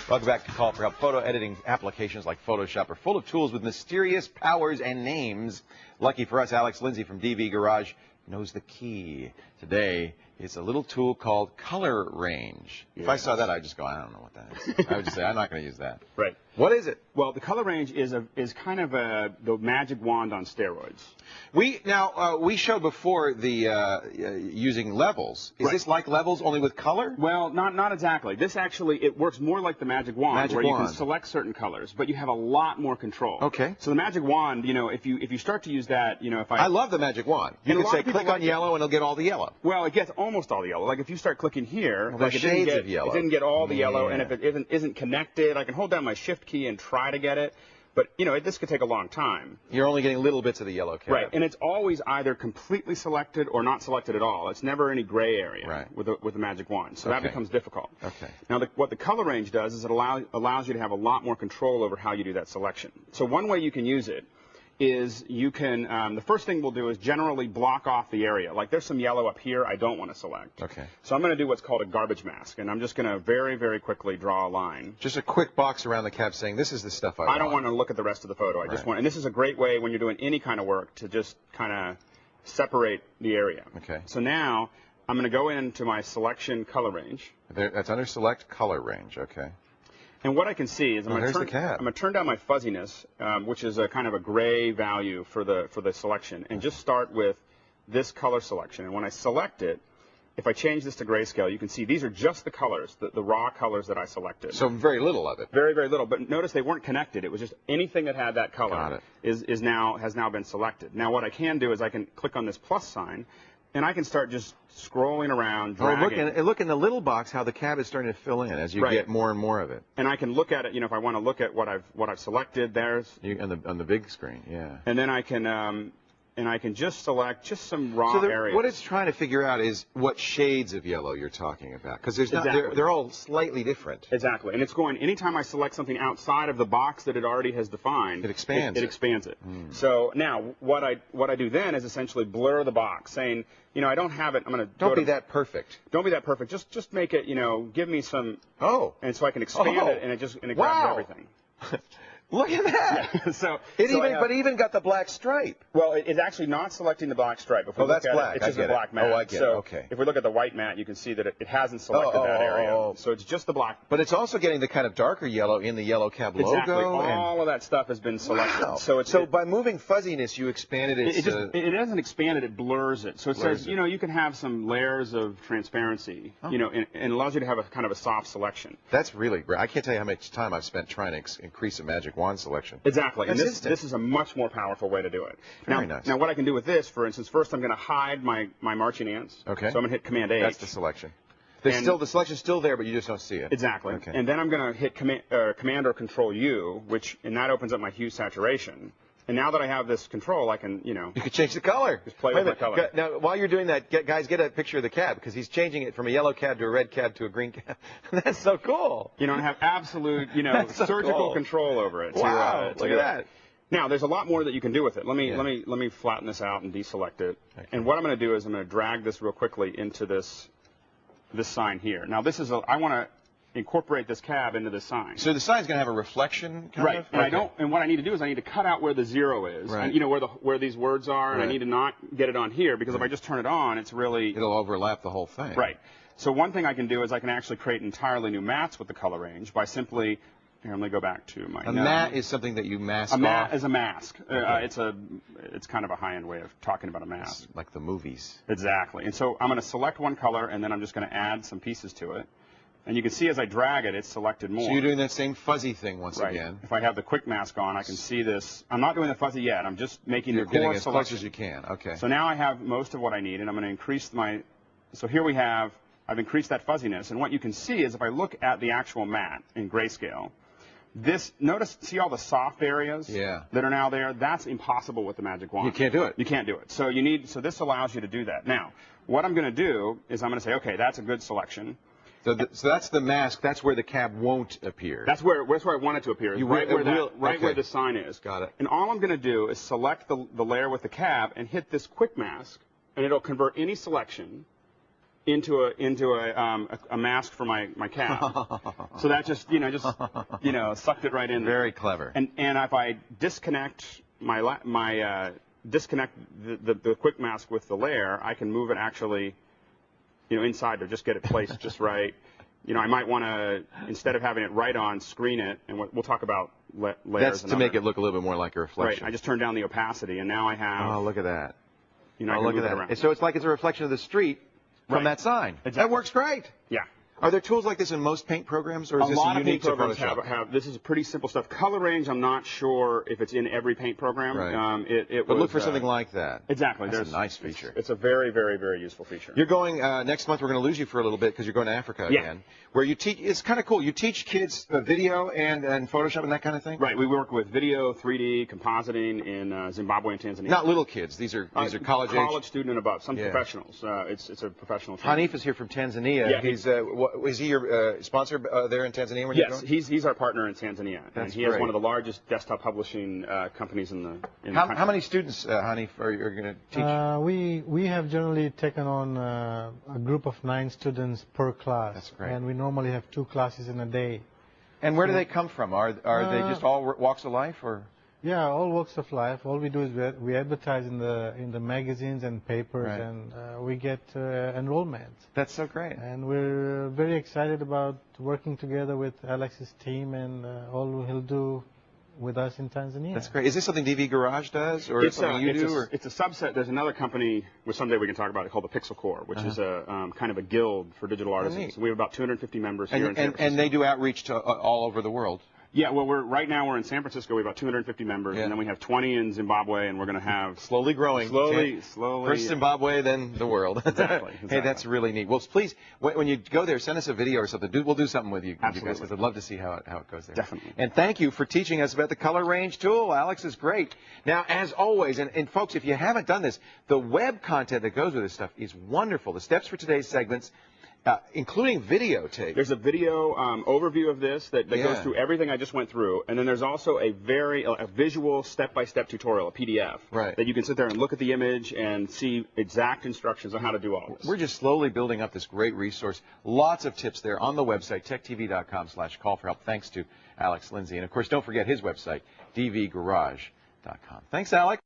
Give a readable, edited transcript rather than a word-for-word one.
Welcome back to Call for Help. Photo editing applications like Photoshop are full of tools with mysterious powers and names. Lucky for us, Alex Lindsay from dvGarage knows the key. Today, it's a little tool called Color Range. If I saw that, I'd just go, I don't know what that is. I would just say, I'm not going to use that. Right. What is it? Well, the Color Range is kind of the magic wand on steroids. We showed before the using levels. Is this like levels only with color? Well, not exactly. This actually, it works more like the magic wand, where you can select certain colors, but you have a lot more control. Okay. So the magic wand, you know, if you start to use that, you know, if I love the magic wand. You can say click on yellow and it'll get all the yellow. Well, it gets almost all the yellow. Like if you start clicking here, well, like it didn't get all the yellow, Yeah. and if it isn't connected, I can hold down my shift key and try to get it. But, you know, this could take a long time. You're only getting little bits of the yellow cab. Right, and it's always either completely selected or not selected at all. It's never any gray area with the magic wand, so that becomes difficult. Okay. Now, what the Color Range does is it allows you to have a lot more control over how you do that selection. So one way you can use it is you can, the first thing we'll do is generally block off the area. Like there's some yellow up here I don't want to select. Okay. So I'm going to do what's called a garbage mask, and I'm just going to very, very quickly draw a line. Just a quick box around the cab saying, this is the stuff I want. I don't want to look at the rest of the photo. I just want, and this is a great way when you're doing any kind of work to just kind of separate the area. Okay. So now I'm going to go into my selection color range. That's under select color range, okay. And what I can see is I'm going to turn down my fuzziness, which is a kind of a gray value for the selection, and just start with this color selection. And when I select it, if I change this to grayscale, you can see these are just the colors, the raw colors that I selected. So very little of it. Very, very little. But notice they weren't connected. It was just anything that had that color has now been selected. Now what I can do is I can click on this plus sign, and I can start just scrolling around, dragging. Oh, look in the little box how the cab is starting to fill in as you get more and more of it. And I can look at it, you know, if I want to look at what I've selected, there's on the big screen, yeah. And then I can just select just some raw areas. What it's trying to figure out is what shades of yellow you're talking about, because they're all slightly different. Exactly, and it's going anytime I select something outside of the box that it already has defined. It expands. It expands it. So now what I do then is essentially blur the box, saying, you know, I don't have it. I'm going to don't be that perfect. Don't be that perfect. Just make it. You know, give me some. And so I can expand it, and it grabs everything. Look at that! Yeah. But it even got the black stripe. Well, it's actually not selecting the black stripe. If we look that's black. It's just a black mat. Oh, I get it. Okay. If we look at the white mat, you can see that it hasn't selected that area. So it's just the black. But it's also getting the kind of darker yellow in the yellow cab logo. Exactly. All of that stuff has been selected. Wow. So by moving fuzziness, you expanded it. It doesn't expand it. It blurs it. So it says, you know, you can have some layers of transparency. You know, and allows you to have a kind of a soft selection. That's really great. I can't tell you how much time I've spent trying to increase a magic wand selection. Exactly, and this is a much more powerful way to do it. Very nice. Now, what I can do with this, for instance, first I'm going to hide my marching ants. Okay. So I'm going to hit Command H. That's the selection. The selection's still there, but you just don't see it. Exactly. Okay. And then I'm going to hit Command or Control U, and that opens up my hue saturation. And now that I have this control, I can, you know. You can change the color. Just play with the color. Now, while you're doing that, guys, get a picture of the cab, because he's changing it from a yellow cab to a red cab to a green cab. That's so cool. You know, and have absolute, you know, surgical control over it. Wow, look at that. Now, there's a lot more that you can do with it. Let me flatten this out and deselect it. Okay. And what I'm going to do is I'm going to drag this real quickly into this sign here. Now, I want to incorporate this cab into this sign. So the sign's going to have a reflection, kind of? And and what I need to do is I need to cut out where the 0 is, and, you know, where these words are, and I need to not get it on here, because if I just turn it on, it'll overlap the whole thing. Right. So one thing I can do is I can actually create entirely new mats with the color range by simply. Here, let me go back to my. A mat is something that you mask off? A mat is a mask. It's kind of a high-end way of talking about a mask. It's like the movies. Exactly. And so I'm going to select one color, and then I'm just going to add some pieces to it. And you can see as I drag it, it's selected more. So you're doing that same fuzzy thing once again. If I have the quick mask on, I can see this. I'm not doing the fuzzy yet. I'm just making the core getting as selection. close as you can. Okay. So now I have most of what I need, and I'm going to increase my. So here we have. I've increased that fuzziness, and what you can see is if I look at the actual mat in grayscale. See all the soft areas that are now there? That's impossible with the magic wand. You can't do it. You can't do it. So this allows you to do that. Now, what I'm going to do is I'm going to say, okay, that's a good selection. So that's the mask. That's where the cab won't appear. That's where I want it to appear. Right where the sign is. Got it. And all I'm going to do is select the layer with the cab and hit this quick mask, and it'll convert any selection into a mask for my cab. So that just sucked it right in there. Very clever. And if I disconnect disconnect the quick mask with the layer, I can move it actually inside to just get it placed just right. I might want to, instead of having it right on, screen it, and we'll talk about layers. That's to make it look a little bit more like a reflection. Right. I just turned down the opacity, and now I have. Oh, look at that. I look at that. So it's like it's a reflection of the street from that sign. Exactly. That works great. Yeah. Are there tools like this in most paint programs, or is this unique to Photoshop? A lot of paint programs have. This is pretty simple stuff. Color range, I'm not sure if it's in every paint program. Right. But look for something like that. Exactly. That's a nice feature. It's a very, very, very useful feature. You're going next month. We're going to lose you for a little bit because you're going to Africa again, where you teach. It's kind of cool. You teach kids video and Photoshop and that kind of thing. Right. We work with video, 3D, compositing in Zimbabwe and Tanzania. Not little kids. These are college age. College student and above. Some professionals. It's a professional. Hanif is here from Tanzania. Yeah. Is he your sponsor there in Tanzania when you're going? Yes, he's our partner in Tanzania. That's he has one of the largest desktop publishing companies in the country. How many students, Hanif, are you going to teach? We have generally taken on a group of 9 students per class. That's great. And we normally have 2 classes in a day. And where do they come from? Are they just all walks of life, or? Yeah, all walks of life. All we do is we advertise in the magazines and papers, and we get enrollment. That's so great. And we're very excited about working together with Alex's team and all he'll do with us in Tanzania. That's great. Is this something dvGarage does, or something you do? It's a subset. There's another company, which someday we can talk about it, called the Pixel Corps, which is a kind of a guild for digital artisans. We have about 250 members here in San Francisco. And they do outreach to all over the world. Yeah, well, right now we're in San Francisco. We have about 250 members, and then we have 20 in Zimbabwe, and we're going to have slowly growing. Slowly. First Zimbabwe, then the world. Exactly. Hey, that's really neat. Well, please, when you go there, send us a video or something. We'll do something with you guys, because I'd love to see how it goes there. Definitely. And thank you for teaching us about the color range tool. Alex is great. Now, as always, and folks, if you haven't done this, the web content that goes with this stuff is wonderful. The steps for today's segments. Including videotape. There's a video overview of this that goes through everything I just went through, and then there's also a visual step-by-step tutorial, a PDF, that you can sit there and look at the image and see exact instructions on how to do all this. We're just slowly building up this great resource. Lots of tips there on the website, techtv.com/call for help. Thanks to Alex Lindsay. And, of course, don't forget his website, dvgarage.com. Thanks, Alex.